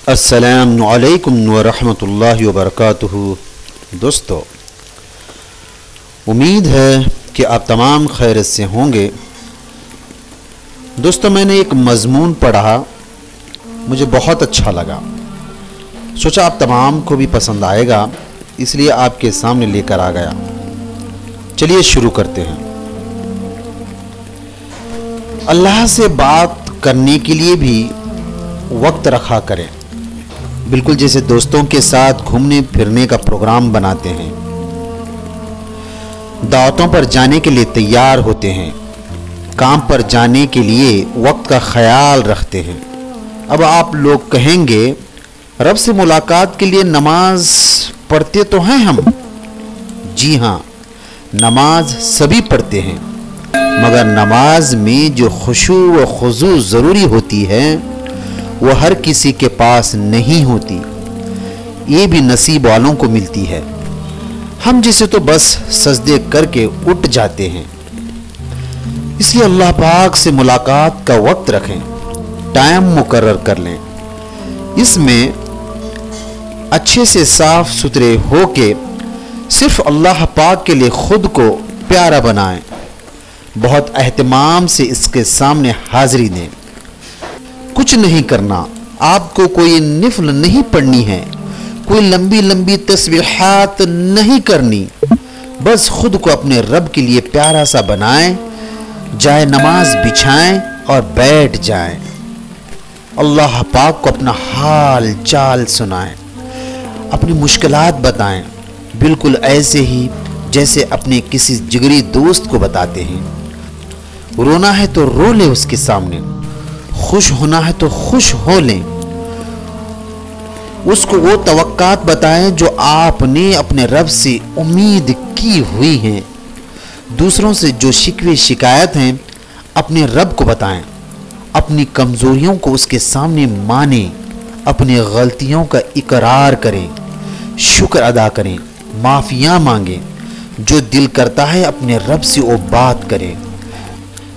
السلام علیکم ورحمۃ اللہ وبرکاتہ۔ دوستو، امید ہے کہ آپ تمام خیریت سے ہوں گے۔ دوستو، میں نے ایک مضمون پڑھا، مجھے بہت اچھا لگا، سوچا آپ تمام کو بھی پسند آئے گا، اس لیے آپ کے سامنے لے کر آ گیا۔ چلیے شروع کرتے ہیں۔ اللہ سے بات کرنے کے لیے بھی وقت رکھا کریں، بالکل جیسے دوستوں کے ساتھ گھومنے پھرنے کا پروگرام بناتے ہیں، دعوتوں پر جانے کے لیے تیار ہوتے ہیں، کام پر جانے کے لیے وقت کا خیال رکھتے ہیں۔ اب آپ لوگ کہیں گے، رب سے ملاقات کے لیے نماز پڑھتے تو ہیں ہم؟ جی ہاں، نماز سبھی پڑھتے ہیں، مگر نماز میں جو خشوع و خضوع ضروری ہوتی ہے وہ ہر کسی کے پاس نہیں ہوتی، یہ بھی نصیب والوں کو ملتی ہے۔ ہم جسے تو بس سجدے کر کے اٹھ جاتے ہیں۔ اس لیے اللہ پاک سے ملاقات کا وقت رکھیں، ٹائم مقرر کر لیں، اس میں اچھے سے صاف ستھرے ہو کے صرف اللہ پاک کے لیے خود کو پیارا بنائیں، بہت اہتمام سے اس کے سامنے حاضری دیں۔ کچھ نہیں کرنا، آپ کو کوئی نفل نہیں پڑھنی ہے، کوئی لمبی لمبی تسبیحات نہیں کرنی، بس خود کو اپنے رب کے لیے پیارا سا بنائیں، جائے نماز بچھائیں اور بیٹھ جائیں، اللہ پاک کو اپنا حال چال سنائیں، اپنی مشکلات بتائیں، بالکل ایسے ہی جیسے اپنے کسی جگری دوست کو بتاتے ہیں۔ رونا ہے تو رو لے اس کے سامنے، خوش ہونا ہے تو خوش ہو لیں، اس کو وہ توقعات بتائیں جو آپ نے اپنے رب سے امید کی ہوئی ہیں۔ دوسروں سے جو شکوے شکایت ہیں اپنے رب کو بتائیں، اپنی کمزوریوں کو اس کے سامنے مانیں، اپنی غلطیوں کا اقرار کریں، شکر ادا کریں، معافیاں مانگیں، جو دل کرتا ہے اپنے رب سے وہ بات کریں۔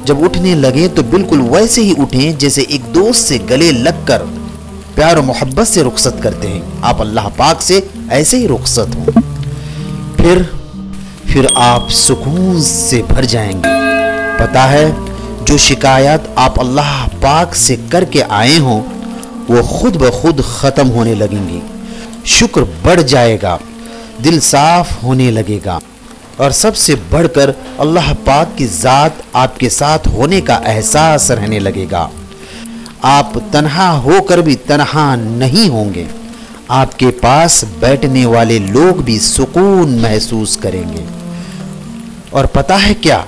جب اٹھنے لگیں تو بالکل ویسے ہی اٹھیں جیسے ایک دوست سے گلے لگ کر پیار و محبت سے رخصت کرتے ہیں، آپ اللہ پاک سے ایسے ہی رخصت ہوں، پھر آپ سکون سے بھر جائیں گے۔ پتہ ہے، جو شکایات آپ اللہ پاک سے کر کے آئے ہوں وہ خود بخود ختم ہونے لگیں گی، شکر بڑھ جائے گا، دل صاف ہونے لگے گا، اور سب سے بڑھ کر اللہ پاک کی ذات آپ کے ساتھ ہونے کا احساس رہنے لگے گا۔ آپ تنہا ہو کر بھی تنہا نہیں ہوں گے، آپ کے پاس بیٹھنے والے لوگ بھی سکون محسوس کریں گے۔ اور پتہ ہے کیا،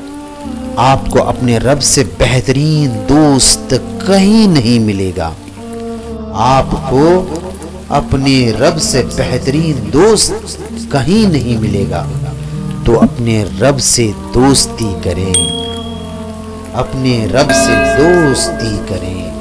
آپ کو اپنے رب سے بہترین دوست کہیں نہیں ملے گا، آپ کو اپنے رب سے بہترین دوست کہیں نہیں ملے گا، تو اپنے رب سے دوستی کریں، اپنے رب سے دوستی کریں۔